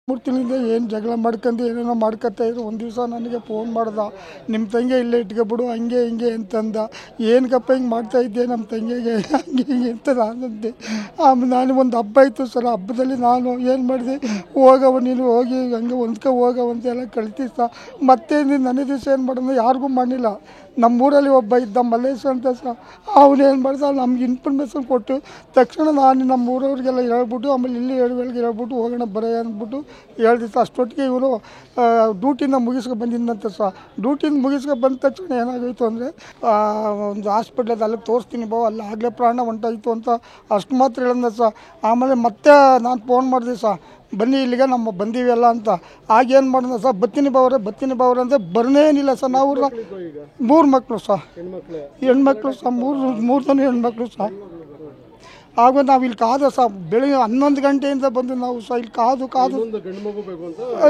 3 ತಿಂಗಳಿಂದ ಏನು ಜಗಳ ಮಾಡ್ಕೊಂಡು ಏನೇನೋ ಮಾಡ್ಕೊತಾ ಇದ್ರು. ಒಂದು ದಿವಸ ನನಗೆ ಫೋನ್ ಮಾಡ್ದ, ನಿಮ್ಮ ತಂಗಿ ಇಲ್ಲೇ ಇಟ್ಕೊಬಿಡು ಹಂಗೆ ಹಿಂಗೆ ಅಂತಂದ. ಏನಕ್ಕಪ್ಪ ಹಿಂಗೆ ಮಾಡ್ತಾ ಇದ್ದೆ ನಮ್ಮ ತಂಗಿಗೆ ಹಂಗೆ ಹಿಂಗೆ ಅಂತ ನಾನಂದೆ. ಆಮೇಲೆ ನಾನು ಒಂದು ಹಬ್ಬ ಇತ್ತು ಸರ್, ಹಬ್ಬದಲ್ಲಿ ನಾನು ಏನು ಮಾಡಿದೆ, ಹೋಗವ ನೀನು ಹೋಗಿ ಹಂಗೆ ಹೊಂದ್ಕೊ ಹೋಗವಂತ ಎಲ್ಲ ಕಳ್ತಿ ಸರ್. ಮತ್ತೆ ನನಗೆ ದಿವಸ ಏನು ಮಾಡೋದು ಯಾರಿಗೂ ಮಾಡಿಲ್ಲ. ನಮ್ಮೂರಲ್ಲಿ ಒಬ್ಬ ಇದ್ದ ಮಲ್ಲೇಶ್ ಅಂತ ಸರ್, ಅವನೇನು ಮಾಡ್ದ ನಮ್ಗೆ ಇನ್ಫಾರ್ಮೇಷನ್ ಕೊಟ್ಟು ತಕ್ಷಣ ನಾನು ನಮ್ಮ ಊರವ್ರಿಗೆಲ್ಲ ಹೇಳ್ಬಿಟ್ಟು ಆಮೇಲೆ ಇಲ್ಲಿ ಹೇಳ್ಬಿಟ್ಟು ಹೋಗೋಣ ಬರೋ ಅಂದ್ಬಿಟ್ಟು ಹೇಳ್ದೆ ಸರ್. ಅಷ್ಟೊತ್ತಿಗೆ ಇವರು ಡ್ಯೂಟಿನ ಮುಗಿಸ್ಕೊಂಡು ಬಂದಿದ್ದಂತೆ ಸರ್. ಡ್ಯೂಟಿನ ಮುಗಿಸ್ಕೊಂಡು ಬಂದ ತಕ್ಷಣ ಏನಾಗೋಯಿತು ಅಂದರೆ, ಒಂದು ಹಾಸ್ಪಿಟ್ಲಲ್ಲಿ ಅಲ್ಲಿಗೆ ತೋರಿಸ್ತೀನಿ ಬಾವ, ಅಲ್ಲಿ ಆಗಲೇ ಪ್ರಾಣ ಹೊಂಟೋಯ್ತು ಅಂತ ಅಷ್ಟು ಮಾತ್ರ ಹೇಳಿದ ಸರ್. ಆಮೇಲೆ ಮತ್ತೆ ನಾನು ಫೋನ್ ಮಾಡಿದೆ ಸರ್, ಬನ್ನಿ ಇಲ್ಲಿಗೆ ನಮ್ಮ ಬಂದೀವಿ ಎಲ್ಲ ಅಂತ. ಆಗೇನು ಮಾಡಿದ ಸರ್, ಬತ್ತೀನಿ ಬಾವ್ರೆ ಅಂದರೆ ಬರ್ನೇನಿಲ್ಲ ಸರ್. ನಾವು 3 ಮಕ್ಕಳು ಸರ್, ಹೆಣ್ಮಕ್ಳು ಸರ್, ಮೂರು ಜನ ಹೆಣ್ಮಕ್ಳು ಸರ್. ಆಗ ನಾವು ಇಲ್ಲಿ ಕಾದ ಸರ್, ಬೆಳಿಗ್ಗೆ 11 ಗಂಟೆಯಿಂದ ಬಂದು ನಾವು ಸಹ ಇಲ್ಲಿ ಕಾದು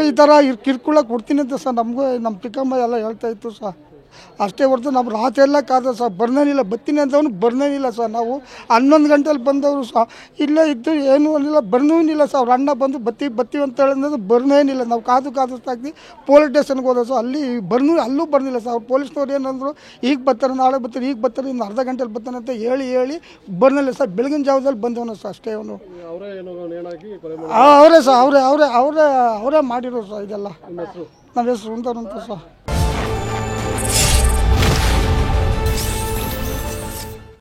ಈ ಥರ ಕಿರ್ಕುಳ ಕೊಡ್ತೀನಿ ಅಂತ ಸರ್ ನಮಗೂ ನಮ್ಮ ಚಿಕ್ಕಮ್ಮ ಎಲ್ಲ ಹೇಳ್ತಾ ಇತ್ತು ಸರ್. ಅಷ್ಟೇ ಹೊರತು ನಾವು ರಾತ್ರಿ ಎಲ್ಲ ಕಾದ ಸರ್, ಬರ್ನೇನಿಲ್ಲ. ಬತ್ತೀನಿ ಅಂತವನು ಬರ್ನೇನಿಲ್ಲ ಸರ್. ನಾವು 11 ಗಂಟೆಲಿ ಬಂದವರು ಸಹ ಇಲ್ಲೇ ಇದ್ದು ಏನೂ ಅನ್ನಿಲ್ಲ, ಬರ್ನೇನಿಲ್ಲ ಸರ್. ಅವ್ರ ಅಣ್ಣ ಬಂದು ಬತ್ತೀವಿ ಅಂತ ಹೇಳಿದ್ರೆ ಬರ್ನೇನಿಲ್ಲ. ನಾವು ಕಾದು ಸಾಕಿ ಪೊಲೀಸ್ ಸ್ಟೇಷನ್ಗೆ ಹೋದ ಸರ್. ಅಲ್ಲಿ ಅಲ್ಲೂ ಬರ್ನಿಲ್ಲ ಸರ್. ಅವ್ರು ಪೊಲೀಸ್ನವ್ರು ಏನಂದ್ರು, ಈಗ ಬರ್ತಾರೆ, ನಾಳೆ ಬರ್ತಾರೆ, ಈಗ ಬರ್ತಾರೆ, ಇನ್ನು ಅರ್ಧ ಗಂಟೆಲಿ ಬರ್ತಾನೆ ಅಂತ ಹೇಳಿ ಬರ್ನಿಲ್ಲ ಸರ್. ಬೆಳಗಿನ ಜಾವದಲ್ಲಿ ಬಂದವನು ಸರ್ ಅಷ್ಟೇ. ಅವನು ಅವರೇ ಸರ್, ಅವರೇ ಮಾಡಿರೋರು ಸರ್ ಇದೆಲ್ಲ. ನಮ್ಮ ಹೆಸರು ಅಂತ ಸರ್.